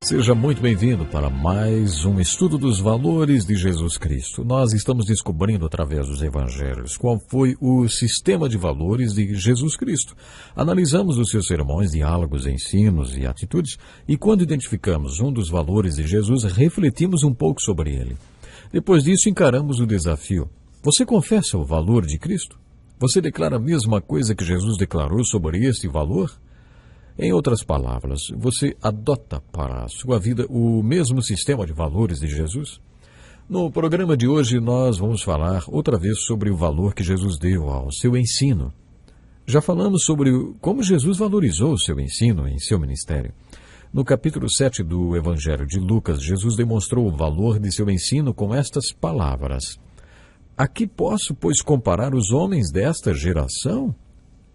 Seja muito bem-vindo para mais um estudo dos valores de Jesus Cristo. Nós estamos descobrindo através dos evangelhos qual foi o sistema de valores de Jesus Cristo. Analisamos os seus sermões, diálogos, ensinos e atitudes e quando identificamos um dos valores de Jesus, refletimos um pouco sobre ele. Depois disso, encaramos o desafio. Você confessa o valor de Cristo? Você declara a mesma coisa que Jesus declarou sobre este valor? Em outras palavras, você adota para a sua vida o mesmo sistema de valores de Jesus? No programa de hoje, nós vamos falar outra vez sobre o valor que Jesus deu ao seu ensino. Já falamos sobre como Jesus valorizou o seu ensino em seu ministério. No capítulo 7 do Evangelho de Lucas, Jesus demonstrou o valor de seu ensino com estas palavras. A que posso, pois, comparar os homens desta geração?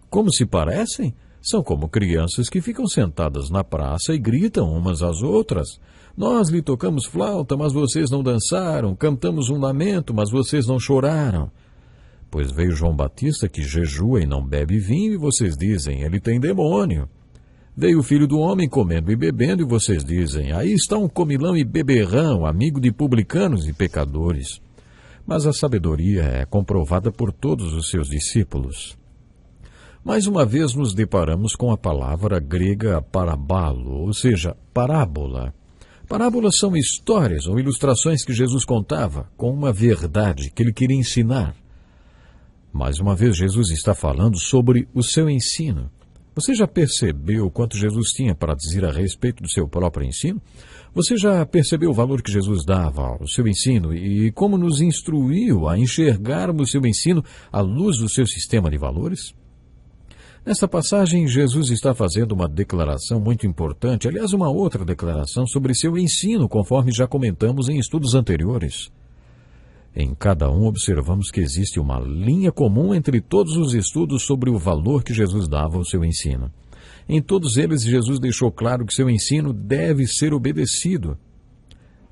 Como se parecem? São como crianças que ficam sentadas na praça e gritam umas às outras. Nós lhe tocamos flauta, mas vocês não dançaram. Cantamos um lamento, mas vocês não choraram. Pois veio João Batista que jejua e não bebe vinho, e vocês dizem, ele tem demônio. Veio o Filho do Homem comendo e bebendo, e vocês dizem, aí está um comilão e beberrão, amigo de publicanos e pecadores. Mas a sabedoria é comprovada por todos os seus discípulos. Mais uma vez nos deparamos com a palavra grega parabalo, ou seja, parábola. Parábolas são histórias ou ilustrações que Jesus contava com uma verdade que ele queria ensinar. Mais uma vez Jesus está falando sobre o seu ensino. Você já percebeu quanto Jesus tinha para dizer a respeito do seu próprio ensino? Você já percebeu o valor que Jesus dava ao seu ensino e como nos instruiu a enxergarmos seu ensino à luz do seu sistema de valores? Nesta passagem, Jesus está fazendo uma declaração muito importante, aliás, uma outra declaração sobre seu ensino, conforme já comentamos em estudos anteriores. Em cada um, observamos que existe uma linha comum entre todos os estudos sobre o valor que Jesus dava ao seu ensino. Em todos eles, Jesus deixou claro que seu ensino deve ser obedecido.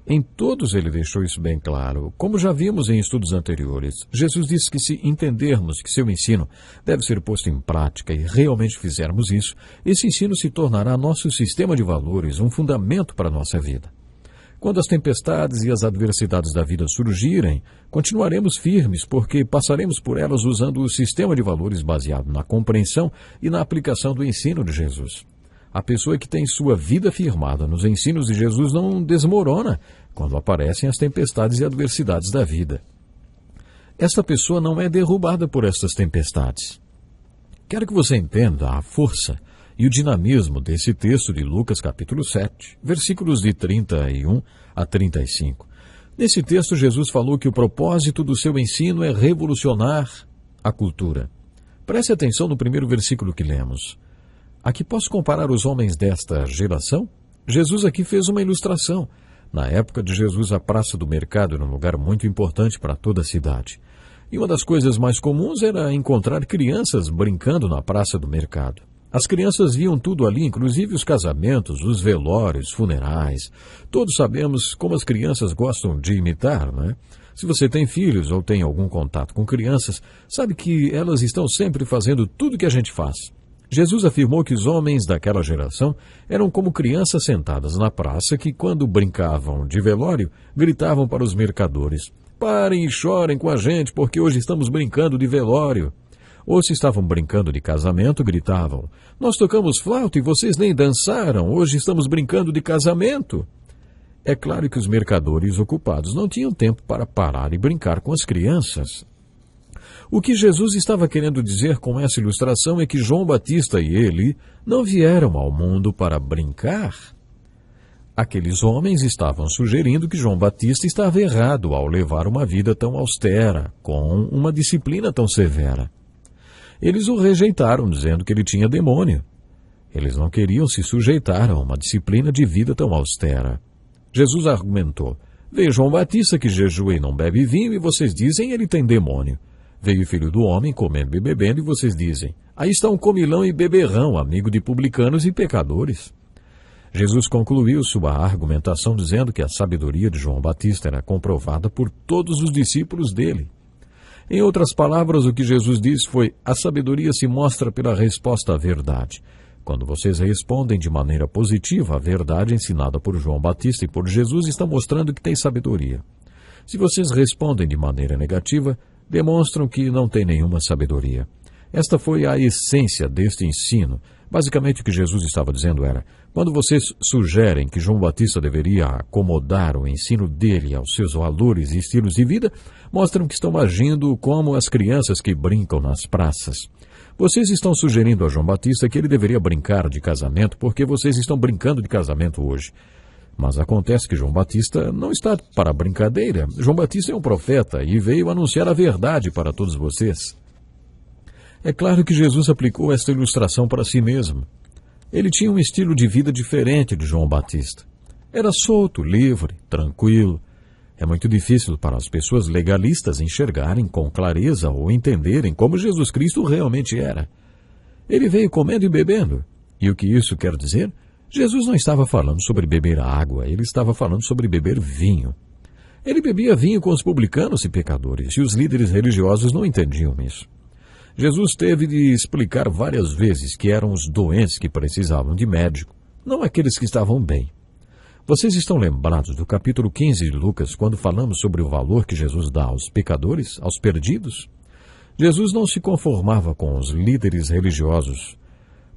Em todos ele deixou isso bem claro. Como já vimos em estudos anteriores, Jesus disse que se entendermos que seu ensino deve ser posto em prática e realmente fizermos isso, esse ensino se tornará nosso sistema de valores, um fundamento para a nossa vida. Quando as tempestades e as adversidades da vida surgirem, continuaremos firmes porque passaremos por elas usando o sistema de valores baseado na compreensão e na aplicação do ensino de Jesus. A pessoa que tem sua vida firmada nos ensinos de Jesus não desmorona quando aparecem as tempestades e adversidades da vida. Esta pessoa não é derrubada por estas tempestades. Quero que você entenda a força e o dinamismo desse texto de Lucas capítulo 7, versículos de 31 a 35. Nesse texto, Jesus falou que o propósito do seu ensino é revolucionar a cultura. Preste atenção no primeiro versículo que lemos. A que posso comparar os homens desta geração? Jesus aqui fez uma ilustração. Na época de Jesus, a praça do mercado era um lugar muito importante para toda a cidade. E uma das coisas mais comuns era encontrar crianças brincando na praça do mercado. As crianças viam tudo ali, inclusive os casamentos, os velórios, funerais. Todos sabemos como as crianças gostam de imitar, não é? Se você tem filhos ou tem algum contato com crianças, sabe que elas estão sempre fazendo tudo que a gente faz. Jesus afirmou que os homens daquela geração eram como crianças sentadas na praça que, quando brincavam de velório, gritavam para os mercadores, parem e chorem com a gente, porque hoje estamos brincando de velório. Ou se estavam brincando de casamento, gritavam, nós tocamos flauta e vocês nem dançaram, hoje estamos brincando de casamento. É claro que os mercadores ocupados não tinham tempo para parar e brincar com as crianças. O que Jesus estava querendo dizer com essa ilustração é que João Batista e ele não vieram ao mundo para brincar. Aqueles homens estavam sugerindo que João Batista estava errado ao levar uma vida tão austera, com uma disciplina tão severa. Eles o rejeitaram, dizendo que ele tinha demônio. Eles não queriam se sujeitar a uma disciplina de vida tão austera. Jesus argumentou, veio João Batista que jejua e não bebe vinho, e vocês dizem ele tem demônio. Veio o Filho do Homem comendo e bebendo, e vocês dizem, aí está um comilão e beberrão, amigo de publicanos e pecadores. Jesus concluiu sua argumentação dizendo que a sabedoria de João Batista era comprovada por todos os discípulos dele. Em outras palavras, o que Jesus disse foi, a sabedoria se mostra pela resposta à verdade. Quando vocês respondem de maneira positiva à verdade ensinada por João Batista e por Jesus, estão mostrando que têm sabedoria. Se vocês respondem de maneira negativa, demonstram que não têm nenhuma sabedoria. Esta foi a essência deste ensino. Basicamente o que Jesus estava dizendo era: quando vocês sugerem que João Batista deveria acomodar o ensino dele aos seus valores e estilos de vida, mostram que estão agindo como as crianças que brincam nas praças. Vocês estão sugerindo a João Batista que ele deveria brincar de casamento porque vocês estão brincando de casamento hoje. Mas acontece que João Batista não está para brincadeira. João Batista é um profeta e veio anunciar a verdade para todos vocês. É claro que Jesus aplicou esta ilustração para si mesmo. Ele tinha um estilo de vida diferente de João Batista. Era solto, livre, tranquilo. É muito difícil para as pessoas legalistas enxergarem com clareza ou entenderem como Jesus Cristo realmente era. Ele veio comendo e bebendo. E o que isso quer dizer? Jesus não estava falando sobre beber água, ele estava falando sobre beber vinho. Ele bebia vinho com os publicanos e pecadores, e os líderes religiosos não entendiam isso. Jesus teve de explicar várias vezes que eram os doentes que precisavam de médico, não aqueles que estavam bem. Vocês estão lembrados do capítulo 15 de Lucas, quando falamos sobre o valor que Jesus dá aos pecadores, aos perdidos? Jesus não se conformava com os líderes religiosos,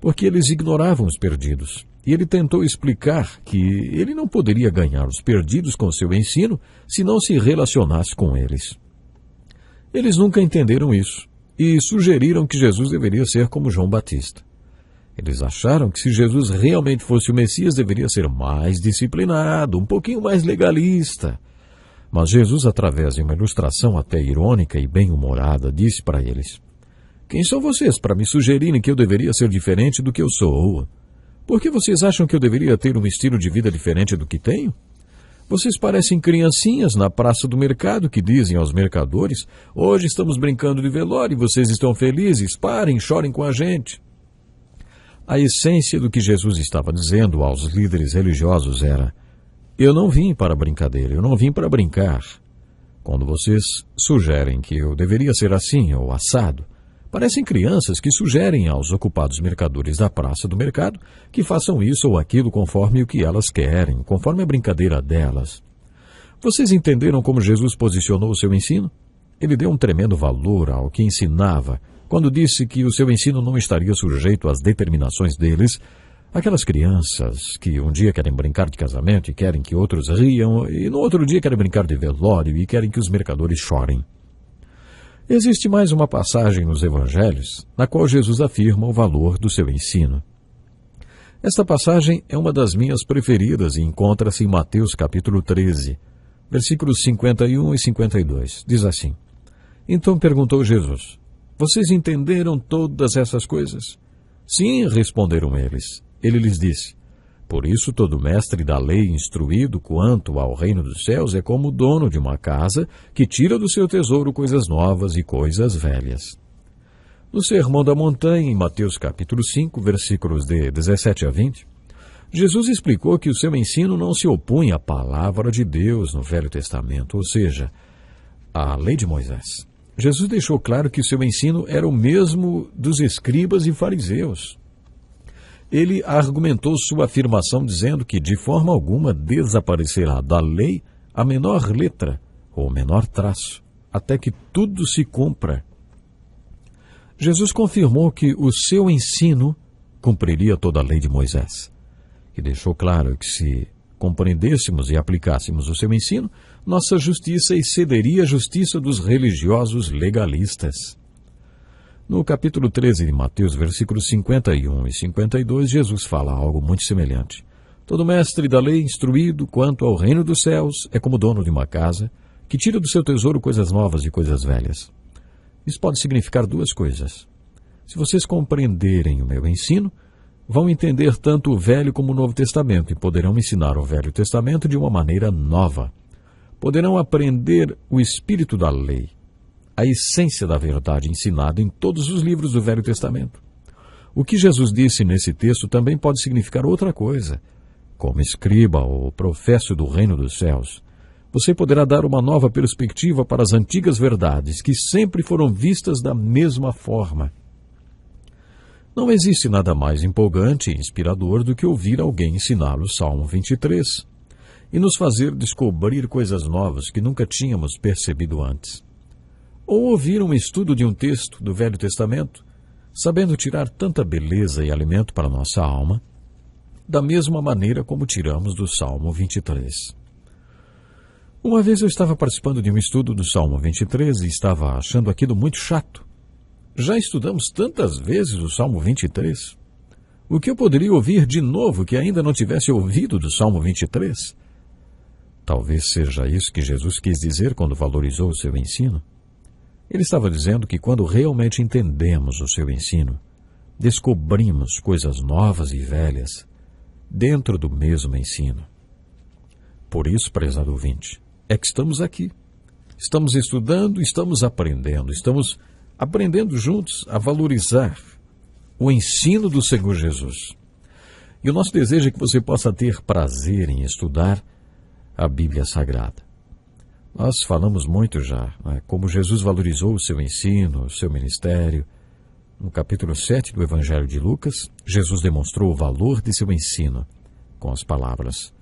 porque eles ignoravam os perdidos. E ele tentou explicar que ele não poderia ganhar os perdidos com seu ensino se não se relacionasse com eles. Eles nunca entenderam isso e sugeriram que Jesus deveria ser como João Batista. Eles acharam que se Jesus realmente fosse o Messias, deveria ser mais disciplinado, um pouquinho mais legalista. Mas Jesus, através de uma ilustração até irônica e bem-humorada, disse para eles: quem são vocês para me sugerirem que eu deveria ser diferente do que eu sou? Por que vocês acham que eu deveria ter um estilo de vida diferente do que tenho? Vocês parecem criancinhas na praça do mercado que dizem aos mercadores: hoje estamos brincando de velório e vocês estão felizes, parem, chorem com a gente. A essência do que Jesus estava dizendo aos líderes religiosos era: eu não vim para brincadeira, eu não vim para brincar. Quando vocês sugerem que eu deveria ser assim ou assado, parecem crianças que sugerem aos ocupados mercadores da praça do mercado que façam isso ou aquilo conforme o que elas querem, conforme a brincadeira delas. Vocês entenderam como Jesus posicionou o seu ensino? Ele deu um tremendo valor ao que ensinava, quando disse que o seu ensino não estaria sujeito às determinações deles, aquelas crianças que um dia querem brincar de casamento e querem que outros riam, e no outro dia querem brincar de velório e querem que os mercadores chorem. Existe mais uma passagem nos Evangelhos, na qual Jesus afirma o valor do seu ensino. Esta passagem é uma das minhas preferidas e encontra-se em Mateus capítulo 13, versículos 51 e 52. Diz assim: então perguntou Jesus: vocês entenderam todas essas coisas? Sim, responderam eles. Ele lhes disse: por isso todo mestre da lei instruído quanto ao reino dos céus é como o dono de uma casa que tira do seu tesouro coisas novas e coisas velhas. No Sermão da Montanha, em Mateus capítulo 5, versículos de 17 a 20, Jesus explicou que o seu ensino não se opunha à palavra de Deus no Velho Testamento, ou seja, à lei de Moisés. Jesus deixou claro que o seu ensino era o mesmo dos escribas e fariseus. Ele argumentou sua afirmação dizendo que de forma alguma desaparecerá da lei a menor letra ou menor traço, até que tudo se cumpra. Jesus confirmou que o seu ensino cumpriria toda a lei de Moisés e deixou claro que se compreendêssemos e aplicássemos o seu ensino, nossa justiça excederia a justiça dos religiosos legalistas. No capítulo 13 de Mateus, versículos 51 e 52, Jesus fala algo muito semelhante. Todo mestre da lei instruído quanto ao reino dos céus é como dono de uma casa que tira do seu tesouro coisas novas e coisas velhas. Isso pode significar duas coisas. Se vocês compreenderem o meu ensino, vão entender tanto o Velho como o Novo Testamento e poderão ensinar o Velho Testamento de uma maneira nova. Poderão aprender o espírito da lei, a essência da verdade ensinada em todos os livros do Velho Testamento. O que Jesus disse nesse texto também pode significar outra coisa. Como escriba ou professo do reino dos céus, você poderá dar uma nova perspectiva para as antigas verdades que sempre foram vistas da mesma forma. Não existe nada mais empolgante e inspirador do que ouvir alguém ensinar o Salmo 23 e nos fazer descobrir coisas novas que nunca tínhamos percebido antes. Ou ouvir um estudo de um texto do Velho Testamento, sabendo tirar tanta beleza e alimento para nossa alma, da mesma maneira como tiramos do Salmo 23. Uma vez eu estava participando de um estudo do Salmo 23 e estava achando aquilo muito chato. Já estudamos tantas vezes o Salmo 23. O que eu poderia ouvir de novo que ainda não tivesse ouvido do Salmo 23? Talvez seja isso que Jesus quis dizer quando valorizou o seu ensino. Ele estava dizendo que quando realmente entendemos o seu ensino, descobrimos coisas novas e velhas dentro do mesmo ensino. Por isso, prezado ouvinte, é que estamos aqui. Estamos estudando, estamos aprendendo juntos a valorizar o ensino do Senhor Jesus. E o nosso desejo é que você possa ter prazer em estudar a Bíblia Sagrada. Nós falamos muito já, como Jesus valorizou o seu ensino, o seu ministério. No capítulo 7 do Evangelho de Lucas, Jesus demonstrou o valor de seu ensino com as palavras: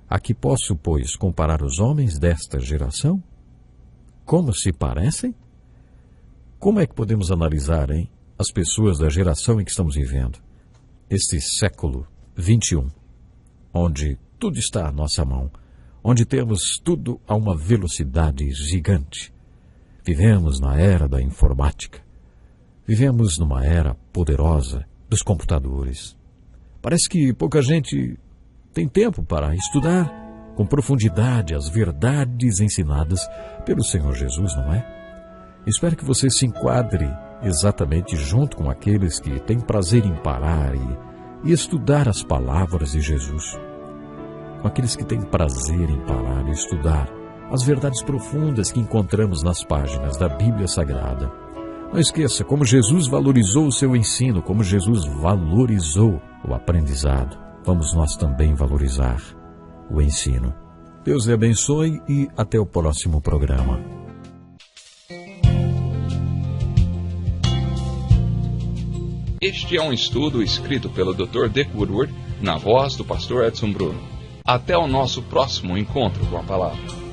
"A que posso, pois, comparar os homens desta geração? Como se parecem?" Como é que podemos analisar, as pessoas da geração em que estamos vivendo? Este século 21, onde tudo está à nossa mão, onde temos tudo a uma velocidade gigante. Vivemos na era da informática. Vivemos numa era poderosa dos computadores. Parece que pouca gente tem tempo para estudar com profundidade as verdades ensinadas pelo Senhor Jesus, não é? Espero que você se enquadre exatamente junto com aqueles que têm prazer em parar e estudar as palavras de Jesus. Com aqueles que têm prazer em parar e estudar as verdades profundas que encontramos nas páginas da Bíblia Sagrada. Não esqueça como Jesus valorizou o seu ensino, como Jesus valorizou o aprendizado. Vamos nós também valorizar o ensino. Deus lhe abençoe e até o próximo programa. Este é um estudo escrito pelo Dr. Dick Woodward, na voz do pastor Edson Bruno. Até o nosso próximo encontro com a palavra.